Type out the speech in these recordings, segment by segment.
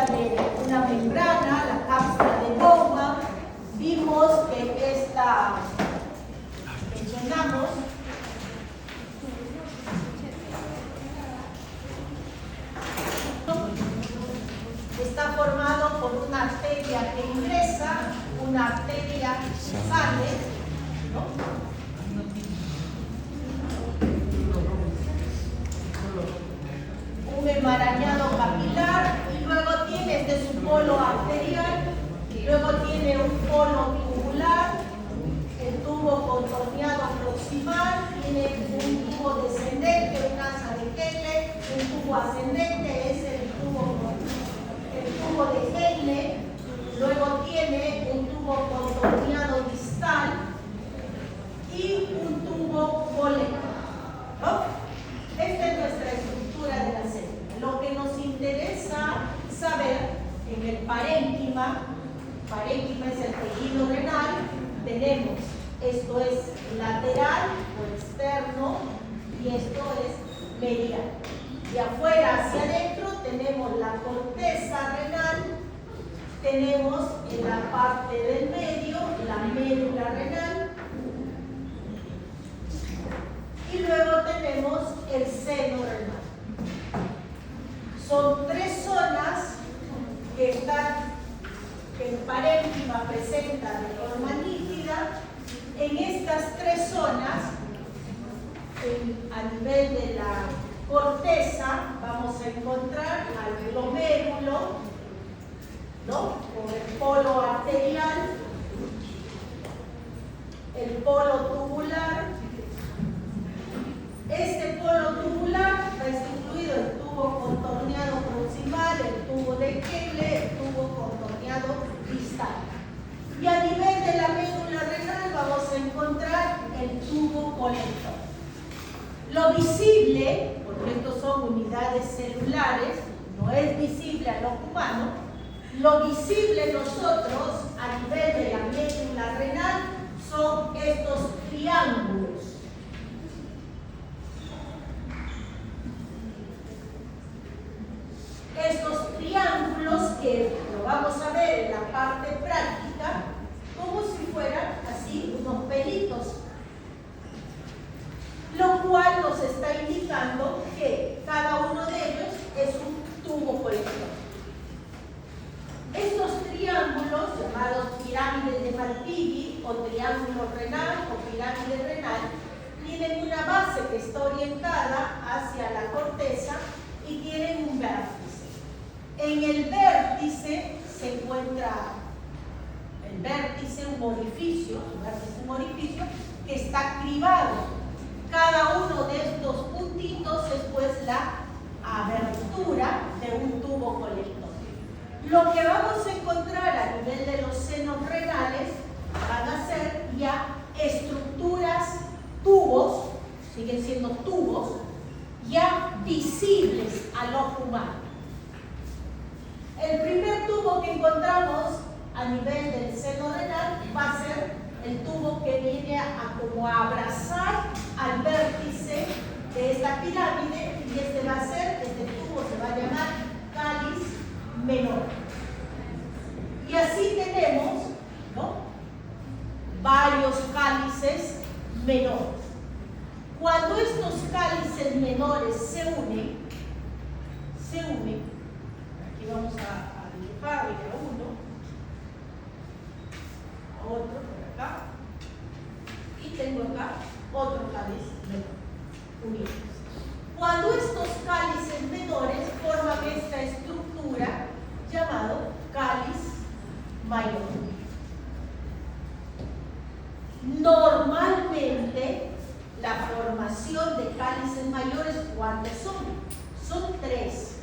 de una membrana, la cápsula de Bowman. Vimos que esta, mencionamos, está formado por una arteria que ingresa, una arteria que sale, ¿no? Un emaranhado capilar, y luego tiene desde su polo arterial, luego tiene un polo tubular, el tubo contorneado proximal, tiene un tubo descendente, un asa de Kelle, un tubo ascendente, es el tubo de Kelle, luego tiene un tubo contorneado distal y un tubo molecular, ¿no? Esta es nuestra estructura de la célula. Lo que nos interesa saber en el parénquima es el tejido renal, tenemos, esto es lateral o externo y esto es medial. De afuera hacia adentro tenemos la corteza renal, tenemos en la parte del medio la médula renal y luego tenemos el seno renal. Son tres zonas que el parénquima presenta de forma nítida. En estas tres zonas, a nivel de la corteza, vamos a encontrar al glomérulo, ¿no? Con el polo arterial, el polo tubular. Este polo tubular está incluido el tubo contorneado proximal, el tubo de Kelle, el tubo contorneado distal. Y a nivel de la médula renal vamos a encontrar el tubo colector. Lo visible, porque estos son unidades celulares, no es visible al ojo humano, lo visible nosotros a nivel de la médula renal son estos triángulos. Estos triángulos que lo vamos a ver en la parte práctica, como si fueran así unos pelitos, lo cual nos está indicando que cada uno de ellos es un tubo colector. Estos triángulos, llamados pirámides de Martigny o triángulo renal o pirámide renal, tienen una base que está orientada hacia la corteza y tienen un vértice. En el vértice se encuentra el vértice, un orificio que está cribado. Cada uno de estos puntitos es pues la abertura de un tubo colector. Lo que vamos a encontrar a nivel de los senos renales van a ser ya estructuras, tubos, siguen siendo tubos, ya visibles al ojo humano. El primer tubo que encontramos a nivel del seno renal va a ser el tubo que viene como a abrazar al vértice de esta pirámide, y este tubo se va a llamar cáliz menor. Y así tenemos, ¿no?, varios cálices menores. Cuando estos cálices menores se unen, aquí vamos a dibujar a uno, a otro por acá, y tengo acá otro cáliz menor, unidos. Cuando estos cálices menores forman esta estructura llamado cáliz mayor. Normalmente la formación de cálices mayores, ¿cuántos son? Son tres.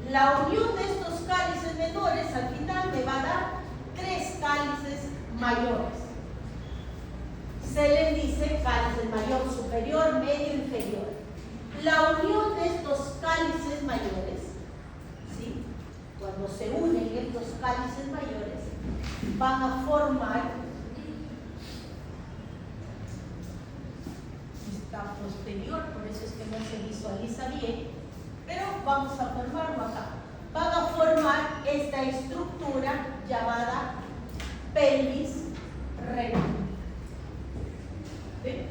La unión de estos cálices menores al final me va a dar tres cálices mayores. Se les dice cálices mayor superior, medio, inferior. La unión de estos cálices mayores, ¿sí?, cuando se unen estos cálices mayores, van a formar posterior, por eso es que no se visualiza bien, pero vamos a formarlo acá. van a formar esta estructura llamada pelvis renal. ¿Sí?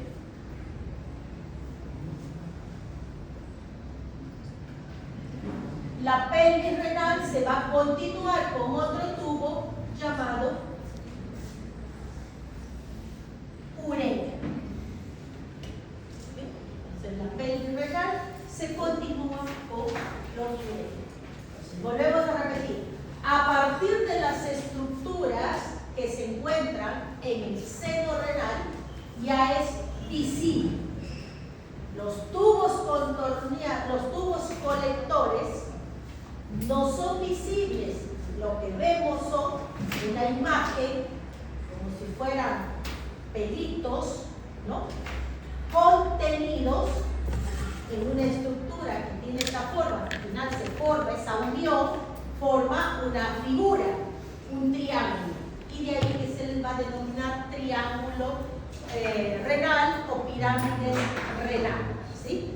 La pelvis renal se va a continuar con otro tubo llamado uretra. Entonces la pelvis renal se continúa con los uretros. Volvemos a repetir. A partir de las estructuras que se encuentran en el seno renal, ya es visible. Los tubos colectores no son visibles. Lo que vemos son una imagen como si fueran pelitos, ¿no?, contenidos en una estructura que tiene esta forma. Al final se forma esa unión, forma una figura, un triángulo, y de ahí que se les va a denominar triángulo renal o pirámide renal, ¿sí?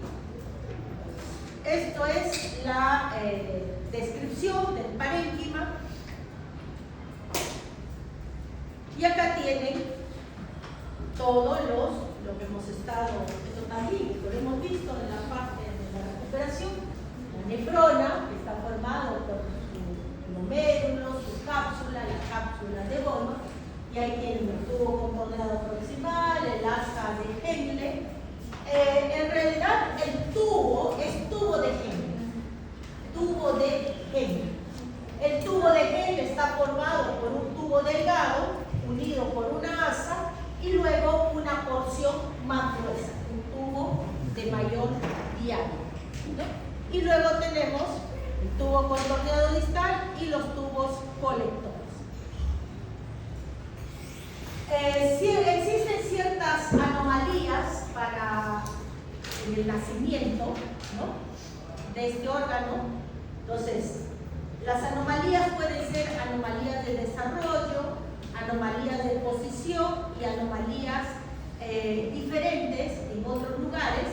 Esto es la descripción del parénquima. Y acá tienen todos lo que hemos estado, esto también lo hemos visto en la parte de la recuperación, la nefrona, que está formado por su glomérulo, su cápsula, la cápsula de Bowman, y ahí tienen el tubo contorneado proximal, el asa de Henle. En realidad el tubo es tubo de Henle. Tubo de Henle. El tubo de Henle está formado por un tubo delgado unido por una asa y luego una porción más gruesa, un tubo de mayor diámetro, ¿no? Y luego tenemos el tubo contorneado distal y los tubos colectores. Existen ciertas anomalías para el nacimiento, ¿no?, de este órgano. Entonces, las anomalías pueden ser anomalías de desarrollo, anomalías de posición y anomalías diferentes en otros lugares,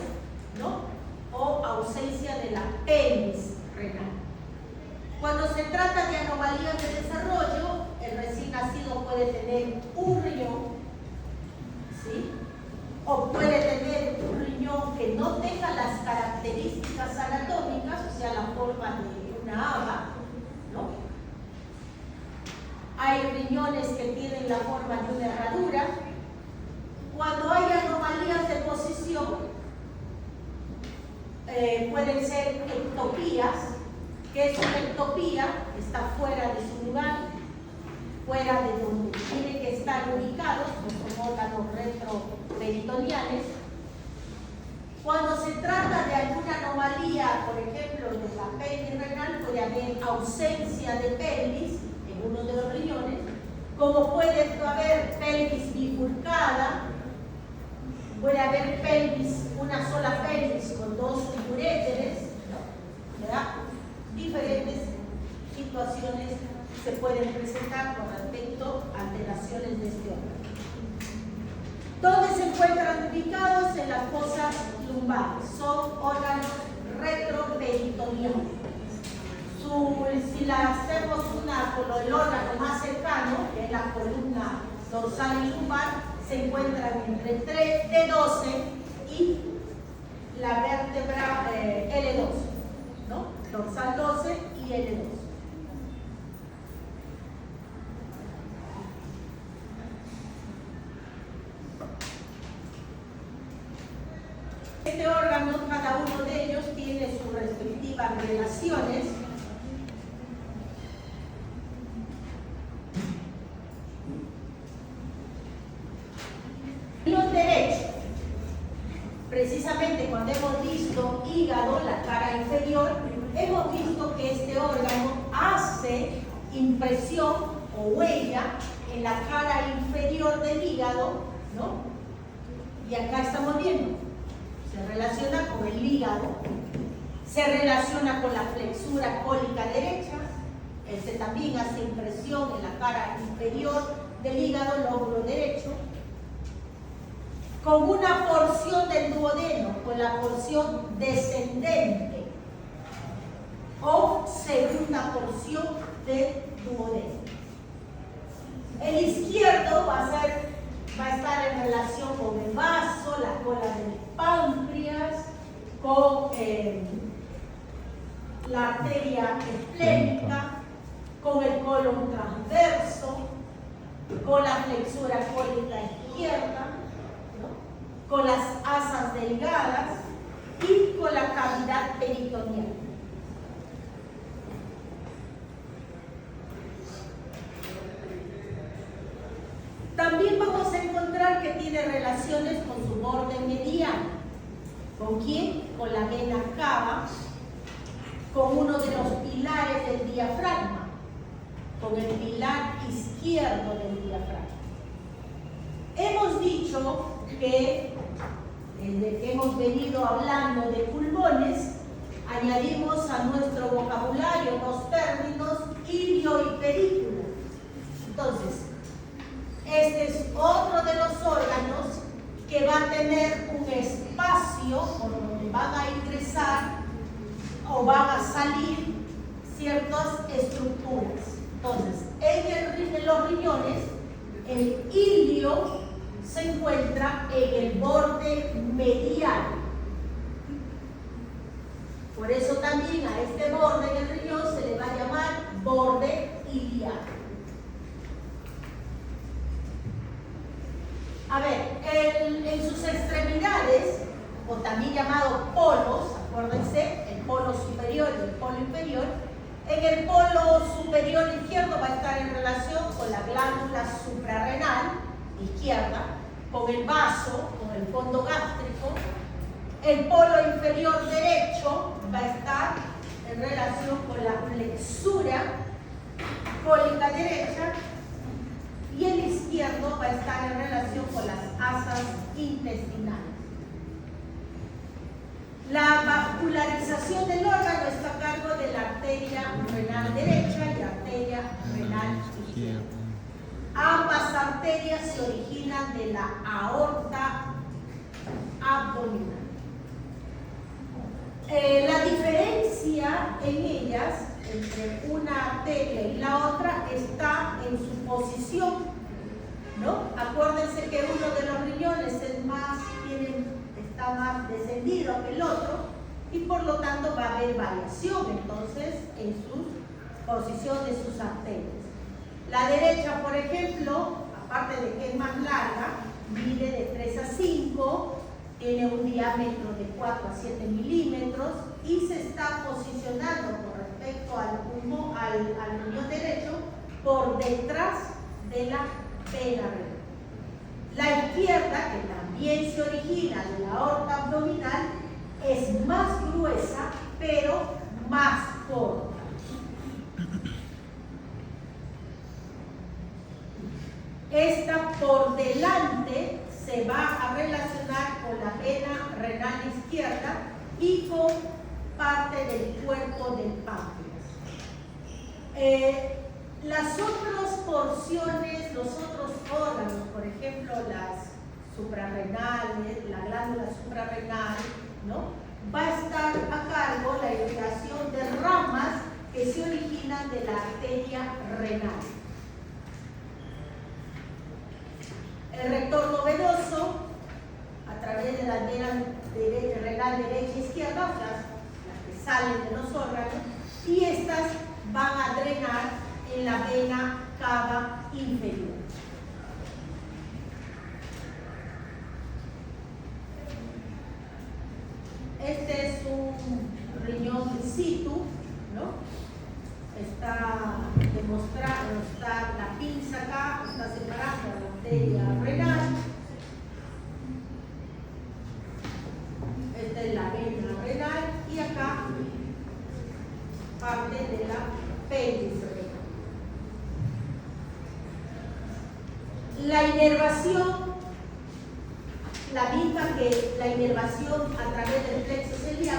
¿no?, o ausencia de la pelvis renal. Cuando se trata de anomalías de desarrollo, el recién nacido puede tener un riñón, ¿sí?, o puede tener un riñón que no tenga las características anatómicas, o sea, la forma de una haba, ¿no? Hay riñones que tienen la forma de una herradura. Cuando hay anomalías de posición, pueden ser ectopías. ¿Qué es una ectopía? Está fuera de su lugar, fuera de donde tienen que estar ubicados, los órganos retroperitoneales. Cuando se trata de alguna anomalía, por ejemplo, de la pelvis renal, puede haber ausencia de pelvis en uno de los riñones, como puede haber pelvis bifurcada, puede haber pelvis, una sola pelvis con dos uréteres, ¿verdad? Diferentes situaciones se pueden presentar con respecto a alteraciones de este órgano. ¿Dónde se encuentran ubicados? En las fosas lumbares. Son órganos retroperitoneales. Si la hacemos con el órgano más cercano, que es la columna dorsal y lumbar, se encuentran entre D12 y la vértebra L2, ¿no? Dorsal 12 y L2. Este órgano, cada uno de ellos tiene sus respectivas relaciones. Riñón derecho. Precisamente cuando hemos visto hígado, la cara inferior, hemos visto que este órgano hace impresión o huella en la cara inferior del hígado, ¿no? Y acá estamos viendo, se relaciona con el hígado, se relaciona con la flexura cólica derecha, este también hace impresión en la cara inferior del hígado, lóbulo derecho, con una porción del duodeno, con la porción descendente. o segunda porción del duodeno. El izquierdo va a estar en relación con el vaso, la cola del páncreas, con la arteria esplénica, con el colon transverso, con la flexura cólica izquierda, ¿no? Con las asas delgadas y con la cavidad peritoneal. También vamos a encontrar que tiene relaciones con su borde mediano. ¿Con quién? Con la vena cava, con uno de los pilares del diafragma, con el pilar izquierdo del diafragma. Hemos dicho que, desde que hemos venido hablando de pulmones, añadimos a nuestro vocabulario los términos ilio y pedículo. Entonces, este es otro de los órganos que va a tener un espacio por donde van a ingresar o van a salir ciertas estructuras. Entonces, en los riñones, el ilio se encuentra en el borde mediano. Por eso también a este borde en el riñón se le va a llamar borde iliaco. A ver, en sus extremidades, o también llamado polos, acuérdense, el polo superior y el polo inferior, en el polo superior izquierdo va a estar en relación con la glándula suprarrenal izquierda, con el vaso, con el fondo gástrico. El polo inferior derecho va a estar en relación con la flexura cólica derecha, y el izquierdo va a estar en relación con las asas intestinales. La vascularización del órgano está a cargo de la arteria renal derecha y la arteria renal izquierda. Ambas arterias se originan de la aorta abdominal. La diferencia en ellas, entre una arteria y la otra, está en su posición, ¿no? Acuérdense que uno de los riñones está más descendido que el otro y por lo tanto va a haber variación entonces en su posición de sus arterias. La derecha, por ejemplo, aparte de que es más larga, mide de 3 a 5, tiene un diámetro de 4 a 7 milímetros y se está posicionando con respecto al pulmón, al riñón derecho, por detrás de la vena renal. La izquierda, que también se origina de la aorta abdominal, es más gruesa, pero más corta. Esta por delante se va a relacionar con la vena renal izquierda y con parte del cuerpo del páncreas. Las otras porciones, los otros órganos, por ejemplo, las suprarrenales, la glándula suprarrenal, ¿no? Va a estar a cargo la irrigación de ramas que se originan de la arteria renal. El retorno venoso, a través de la vena renal derecha e izquierda, o sea, las que salen de los órganos, y estas van a drenar en la vena cava inferior. Este es un riñón in situ, ¿no? Está demostrado, está la pinza acá, está separando la arteria renal. Esta es la vena renal y acá parte de la pelvis renal. La inervación, la misma que la inervación a través del plexo ciliar,